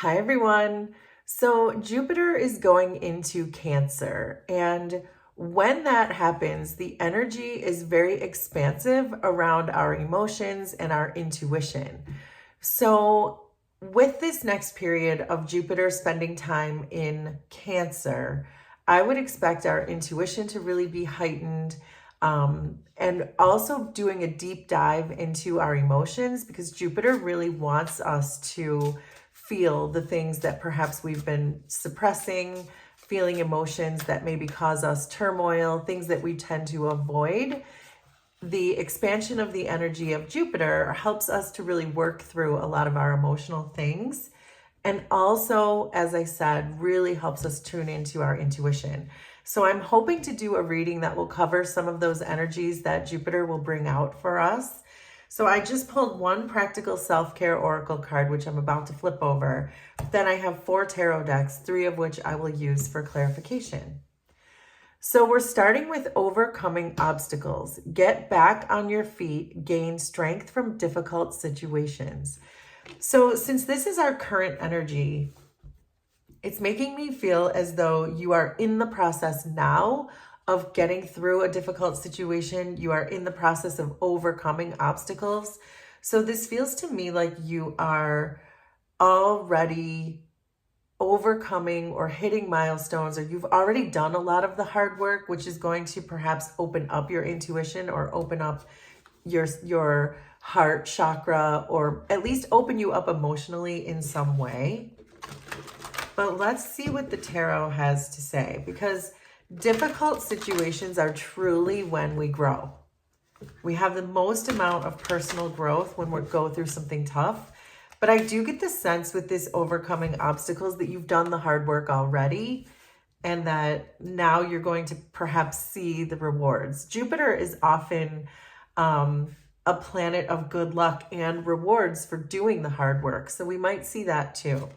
Hi, everyone. So, Jupiter is going into Cancer, and when that happens, the energy is very expansive around our emotions and our intuition. So, with this next period of Jupiter spending time in Cancer, I would expect our intuition to really be heightened, and also doing a deep dive into our emotions because Jupiter really wants us to feel the things that perhaps we've been suppressing, feeling emotions that maybe cause us turmoil, things that we tend to avoid. The expansion of the energy of Jupiter helps us to really work through a lot of our emotional things. And also, as I said, really helps us tune into our intuition. So I'm hoping to do a reading that will cover some of those energies that Jupiter will bring out for us. So I just pulled one practical self-care oracle card, which I'm about to flip over. Then I have 4 tarot decks, 3 of which I will use for clarification. So we're starting with overcoming obstacles. Get back on your feet, gain strength from difficult situations. So since this is our current energy, it's making me feel as though you are in the process now of getting through a difficult situation. You are in the process of overcoming obstacles. So this feels to me like you are already overcoming or hitting milestones, or you've already done a lot of the hard work, which is going to perhaps open up your intuition or open up your heart chakra, or at least open you up emotionally in some way. But let's see what the tarot has to say, because difficult situations are truly when we grow. We have the most amount of personal growth when we go through something tough. But I do get the sense with this overcoming obstacles that you've done the hard work already, and that now you're going to perhaps see the rewards. Jupiter is often a planet of good luck and rewards for doing the hard work. So we might see that too.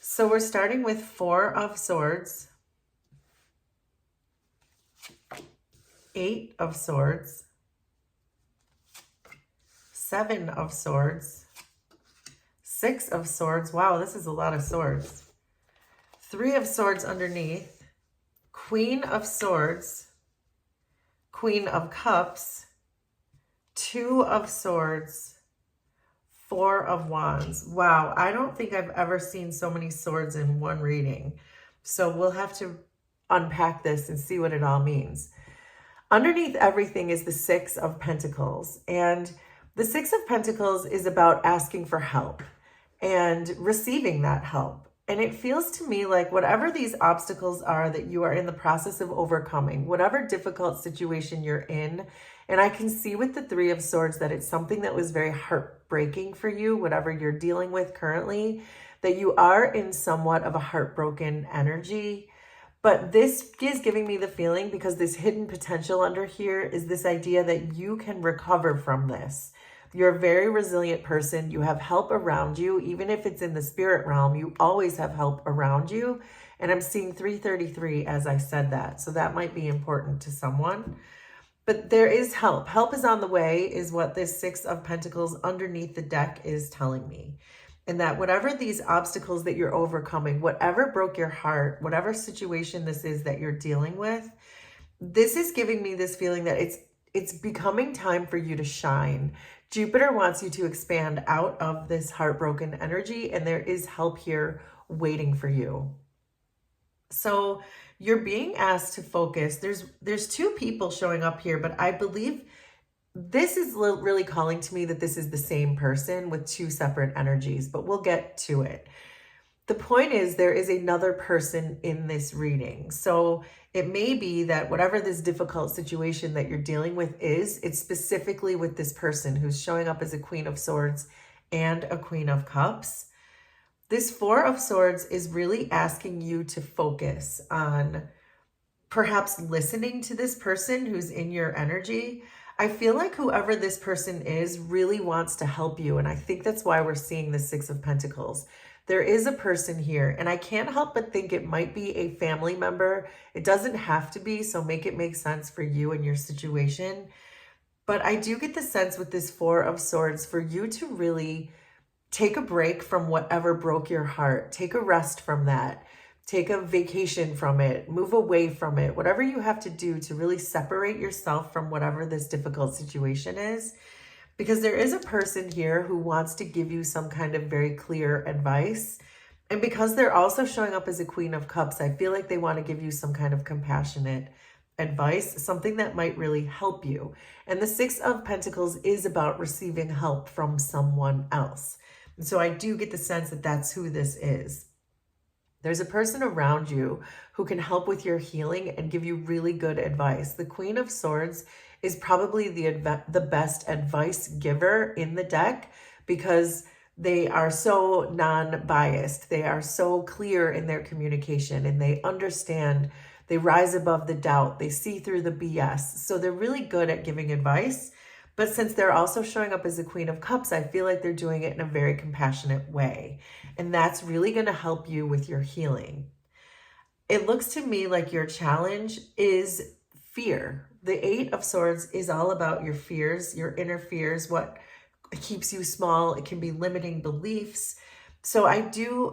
So we're starting with 4 of Swords, 8 of Swords, 7 of Swords, 6 of Swords. Wow, this is a lot of swords. 3 of Swords underneath, Queen of Swords, Queen of Cups, 2 of Swords, 4 of Wands. Wow, I don't think I've ever seen so many swords in one reading. So we'll have to unpack this and see what it all means. Underneath everything is the 6 of Pentacles. And the 6 of Pentacles is about asking for help and receiving that help. And it feels to me like whatever these obstacles are that you are in the process of overcoming, whatever difficult situation you're in, and I can see with the 3 of Swords that it's something that was very heartbreaking for you, whatever you're dealing with currently, that you are in somewhat of a heartbroken energy. But this is giving me the feeling, because this hidden potential under here is this idea that you can recover from this. You're a very resilient person. You have help around you. Even if it's in the spirit realm, you always have help around you. And I'm seeing 333 as I said that. So that might be important to someone. But there is help. Help is on the way is what this 6 of Pentacles underneath the deck is telling me. And that whatever these obstacles that you're overcoming, whatever broke your heart, whatever situation this is that you're dealing with, this is giving me this feeling that it's becoming time for you to shine. Jupiter wants you to expand out of this heartbroken energy, and there is help here waiting for you. So you're being asked to focus. There's 2 people showing up here, but I believe this is really calling to me that this is the same person with 2 separate energies, but we'll get to it. The point is, there is another person in this reading. So it may be that whatever this difficult situation that you're dealing with is, it's specifically with this person who's showing up as a Queen of Swords and a Queen of Cups. This 4 of Swords is really asking you to focus on perhaps listening to this person who's in your energy. I feel like whoever this person is really wants to help you. And I think that's why we're seeing the 6 of Pentacles. There is a person here, and I can't help but think it might be a family member. It doesn't have to be, so make it make sense for you and your situation. But I do get the sense with this 4 of Swords for you to really take a break from whatever broke your heart. Take a rest from that. Take a vacation from it. Move away from it. Whatever you have to do to really separate yourself from whatever this difficult situation is. Because there is a person here who wants to give you some kind of very clear advice. And because they're also showing up as a Queen of Cups, I feel like they want to give you some kind of compassionate advice, something that might really help you. And the Six of Pentacles is about receiving help from someone else. And so I do get the sense that that's who this is. There's a person around you who can help with your healing and give you really good advice. The Queen of Swords is probably the best advice giver in the deck because they are so non-biased. They are so clear in their communication and they understand. They rise above the doubt. They see through the BS. So they're really good at giving advice. But since they're also showing up as a Queen of Cups, I feel like they're doing it in a very compassionate way. And that's really going to help you with your healing. It looks to me like your challenge is fear. The Eight of Swords is all about your fears, your inner fears, what keeps you small. It can be limiting beliefs. So I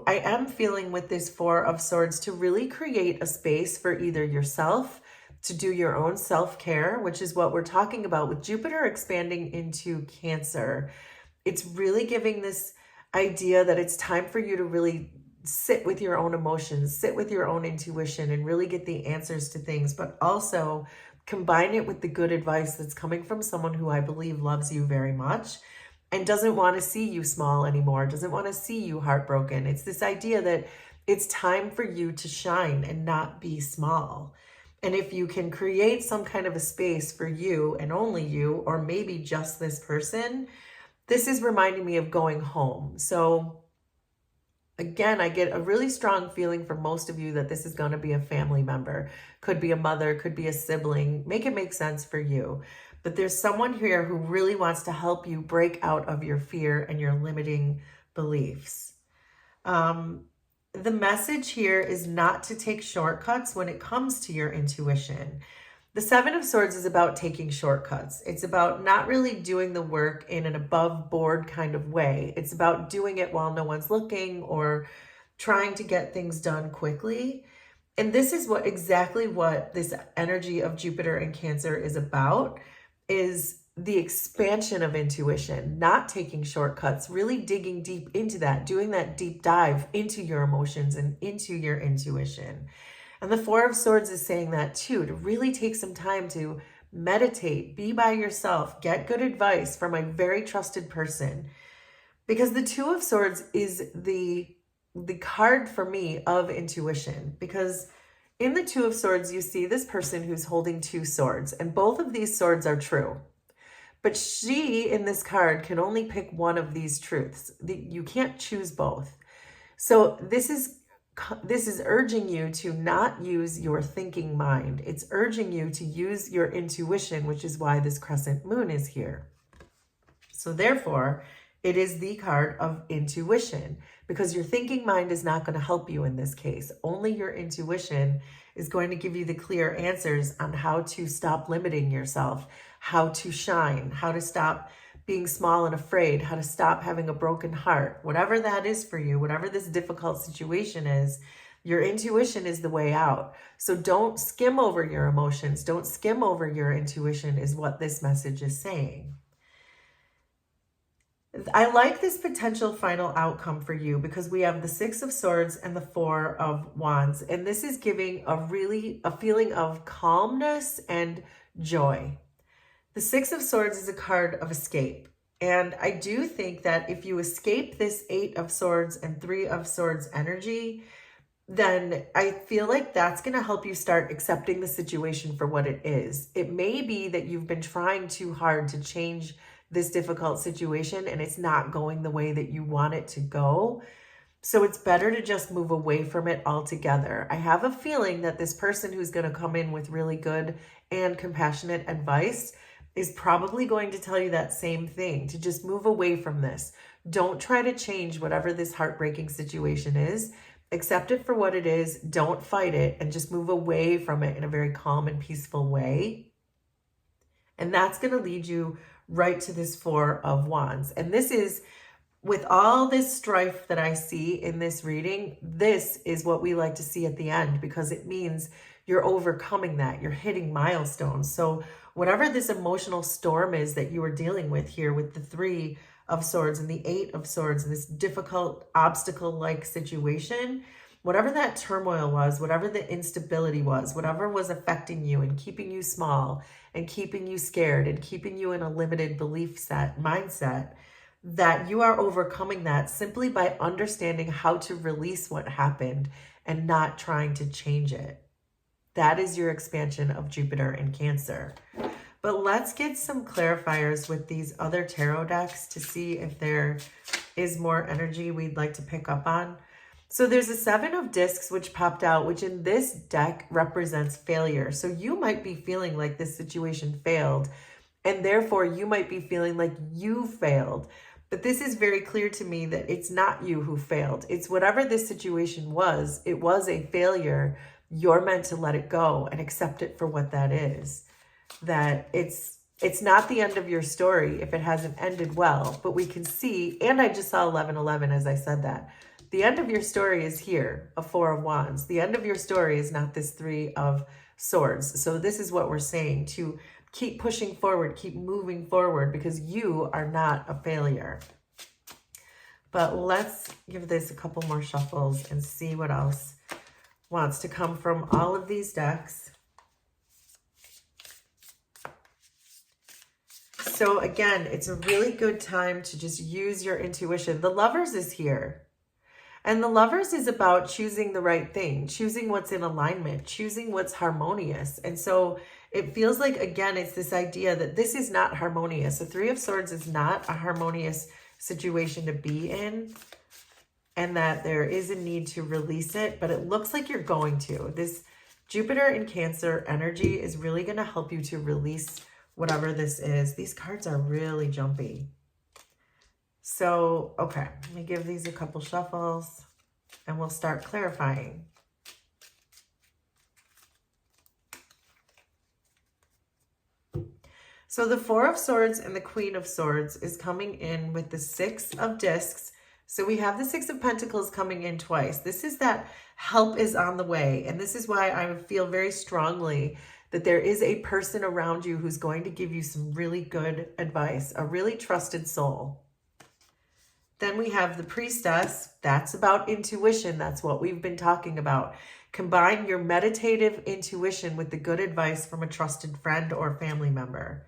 am feeling with this Four of Swords to really create a space for either yourself to do your own self-care, which is what we're talking about with Jupiter expanding into Cancer. It's really giving this idea that it's time for you to really sit with your own emotions, sit with your own intuition, and really get the answers to things, but also combine it with the good advice that's coming from someone who I believe loves you very much and doesn't want to see you small anymore, doesn't want to see you heartbroken. It's this idea that it's time for you to shine and not be small. And if you can create some kind of a space for you and only you, or maybe just this person, this is reminding me of going home. So again, I get a really strong feeling for most of you that this is going to be a family member. Could be a mother, could be a sibling. Make it make sense for you. But there's someone here who really wants to help you break out of your fear and your limiting beliefs. The message here is not to take shortcuts when it comes to your intuition. The Seven of Swords is about taking shortcuts. It's about not really doing the work in an above board kind of way. It's about doing it while no one's looking or trying to get things done quickly. And this is exactly what this energy of Jupiter and Cancer is about, is the expansion of intuition, not taking shortcuts, really digging deep into that, doing that deep dive into your emotions and into your intuition. And the Four of Swords is saying that too, to really take some time to meditate, be by yourself, get good advice from a very trusted person. Because the Two of Swords is the card for me of intuition. Because in the Two of Swords, you see this person who's holding two swords, and both of these swords are true. But she, in this card, can only pick one of these truths. You can't choose both. So this is urging you to not use your thinking mind. It's urging you to use your intuition, which is why this crescent moon is here. So therefore, it is the card of intuition, because your thinking mind is not going to help you in this case. Only your intuition is going to give you the clear answers on how to stop limiting yourself, how to shine, how to stop being small and afraid, how to stop having a broken heart. Whatever that is for you, whatever this difficult situation is, your intuition is the way out. So don't skim over your emotions. Don't skim over your intuition is what this message is saying. I like this potential final outcome for you because we have the Six of Swords and the Four of Wands. And this is giving a feeling of calmness and joy. The Six of Swords is a card of escape. And I do think that if you escape this Eight of Swords and Three of Swords energy, then I feel like that's going to help you start accepting the situation for what it is. It may be that you've been trying too hard to change this difficult situation and it's not going the way that you want it to go. So it's better to just move away from it altogether. I have a feeling that this person who's going to come in with really good and compassionate advice is probably going to tell you that same thing, to just move away from this. Don't try to change whatever this heartbreaking situation is. Accept it for what it is. Don't fight it and just move away from it in a very calm and peaceful way. And that's going to lead you right to this Four of Wands. And this is with all this strife that I see in this reading, this is what we like to see at the end, because it means you're overcoming that. You're hitting milestones. So whatever this emotional storm is that you are dealing with here with the 3 of Swords and the 8 of Swords, and this difficult obstacle-like situation, whatever that turmoil was, whatever the instability was, whatever was affecting you and keeping you small and keeping you scared and keeping you in a limited belief mindset, that you are overcoming that simply by understanding how to release what happened and not trying to change it. That is your expansion of Jupiter in Cancer. But let's get some clarifiers with these other tarot decks to see if there is more energy we'd like to pick up on. So there's a 7 of discs which popped out, which in this deck represents failure. So you might be feeling like this situation failed, and therefore you might be feeling like you failed. But this is very clear to me that it's not you who failed. It's whatever this situation was. It was a failure. You're meant to let it go and accept it for what that is. That it's not the end of your story if it hasn't ended well. But we can see, and I just saw 1111 as I said that. The end of your story is here, a 4 of Wands. The end of your story is not this 3 of Swords. So this is what we're saying, to keep pushing forward, keep moving forward, because you are not a failure. But let's give this a couple more shuffles and see what else wants to come from all of these decks. So again, it's a really good time to just use your intuition. The Lovers is here. And the Lovers is about choosing the right thing, choosing what's in alignment, choosing what's harmonious. And so it feels like, again, it's this idea that this is not harmonious. The 3 of Swords is not a harmonious situation to be in, and that there is a need to release it, but it looks like you're going to. This Jupiter in Cancer energy is really going to help you to release whatever this is. These cards are really jumpy. So, okay, let me give these a couple shuffles and we'll start clarifying. So the 4 of Swords and the Queen of Swords is coming in with the 6 of discs. So we have the 6 of Pentacles coming in twice. This is that help is on the way. And this is why I feel very strongly that there is a person around you who's going to give you some really good advice, a really trusted soul. Then we have the Priestess. That's about intuition. That's what we've been talking about. Combine your meditative intuition with the good advice from a trusted friend or family member.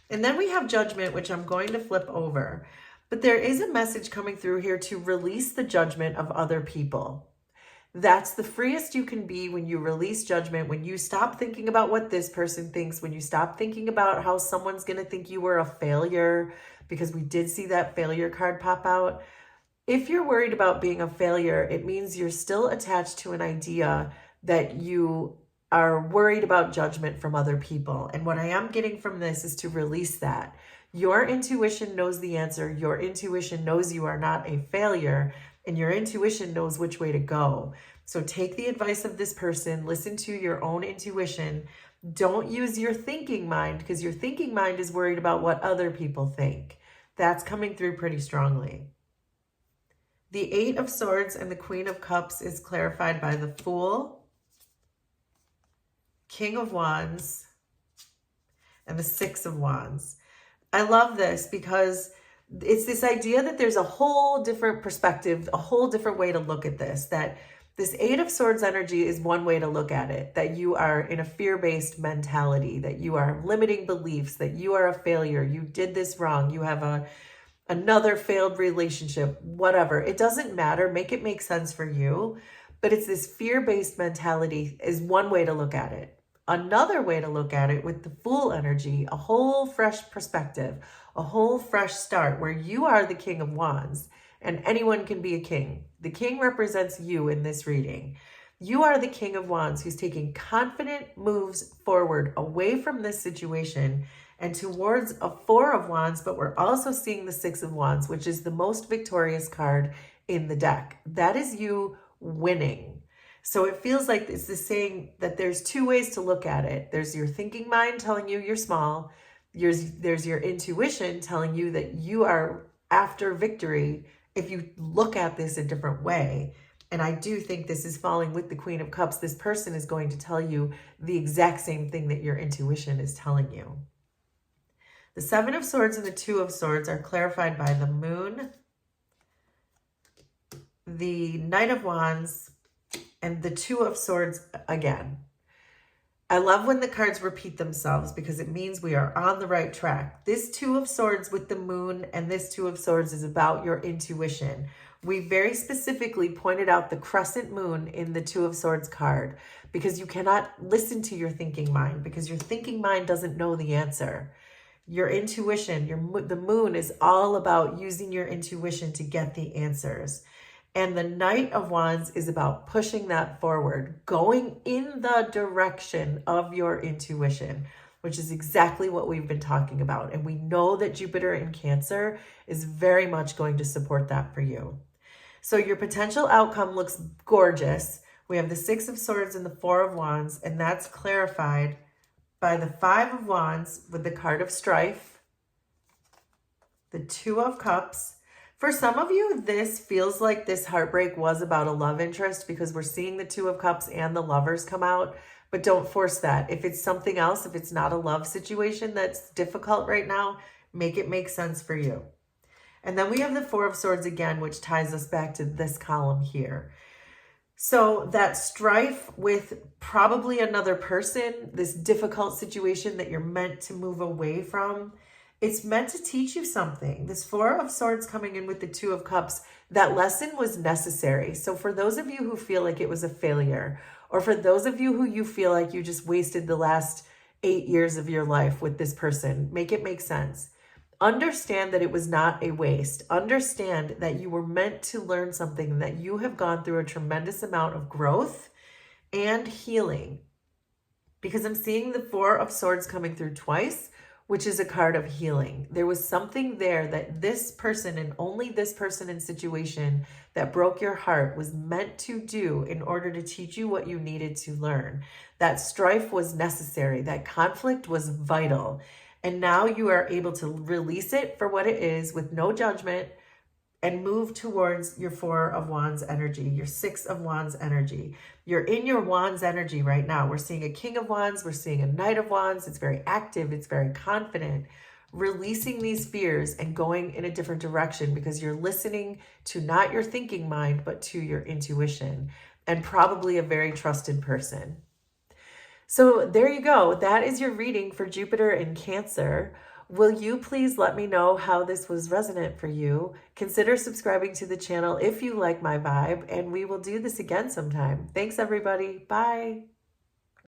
And then we have Judgment, which I'm going to flip over. But there is a message coming through here to release the judgment of other people. That's the freest you can be when you release judgment, when you stop thinking about what this person thinks, when you stop thinking about how someone's going to think you were a failure, because we did see that failure card pop out. If you're worried about being a failure, it means you're still attached to an idea that you are worried about judgment from other people. And what I am getting from this is to release that. Your intuition knows the answer. Your intuition knows you are not a failure, and your intuition knows which way to go. So take the advice of this person, listen to your own intuition. Don't use your thinking mind, because your thinking mind is worried about what other people think. That's coming through pretty strongly. The 8 of Swords and the Queen of Cups is clarified by the Fool, King of Wands, and the 6 of Wands. I love this because it's this idea that there's a whole different perspective, a whole different way to look at this, that this 8 of Swords energy is one way to look at it, that you are in a fear-based mentality, that you are limiting beliefs, that you are a failure, you did this wrong, you have another failed relationship, whatever. It doesn't matter. Make it make sense for you. But it's this fear-based mentality is one way to look at it. Another way to look at it with the Fool energy, a whole fresh perspective, a whole fresh start where you are the King of Wands and anyone can be a king. The king represents you in this reading. You are the King of Wands who's taking confident moves forward away from this situation and towards a 4 of Wands, but we're also seeing the 6 of Wands, which is the most victorious card in the deck. That is you winning. So it feels like it's the saying that there's 2 ways to look at it. There's your thinking mind telling you you're small. There's your intuition telling you that you are after victory if you look at this a different way, and I do think this is falling with the Queen of Cups, this person is going to tell you the exact same thing that your intuition is telling you. The Seven of Swords and the Two of Swords are clarified by the Moon, the Knight of Wands, and the Two of Swords again. I love when the cards repeat themselves because it means we are on the right track. This Two of Swords with the Moon and this Two of Swords is about your intuition. We very specifically pointed out the crescent moon in the Two of Swords card because you cannot listen to your thinking mind because your thinking mind doesn't know the answer. Your intuition, the moon is all about using your intuition to get the answers. And the Knight of Wands is about pushing that forward, going in the direction of your intuition, which is exactly what we've been talking about. And we know that Jupiter in Cancer is very much going to support that for you. So your potential outcome looks gorgeous. We have the Six of Swords and the Four of Wands, and that's clarified by the Five of Wands with the card of strife, the Two of Cups. For some of you, this feels like this heartbreak was about a love interest because we're seeing the Two of Cups and the Lovers come out, but don't force that. If it's something else, if it's not a love situation that's difficult right now, make it make sense for you. And then we have the Four of Swords again, which ties us back to this column here. So that strife with probably another person, this difficult situation that you're meant to move away from, it's meant to teach you something. This Four of Swords coming in with the Two of Cups, that lesson was necessary. So for those of you who feel like it was a failure, or for those of you who you feel like you just wasted the last 8 years of your life with this person, make it make sense. Understand that it was not a waste. Understand that you were meant to learn something, that you have gone through a tremendous amount of growth and healing. Because I'm seeing the Four of Swords coming through twice, which is a card of healing. There was something there that this person and only this person and situation that broke your heart was meant to do in order to teach you what you needed to learn. That strife was necessary. That conflict was vital. And now you are able to release it for what it is with no judgment and move towards your Four of Wands energy, your Six of Wands energy. You're in your Wands energy right now. We're seeing a King of Wands. We're seeing a Knight of Wands. It's very active. It's very confident. Releasing these fears and going in a different direction because you're listening to not your thinking mind, but to your intuition and probably a very trusted person. So there you go. That is your reading for Jupiter in Cancer. Will you please let me know how this was resonant for you? Consider subscribing to the channel if you like my vibe, and we will do this again sometime. Thanks, everybody. Bye.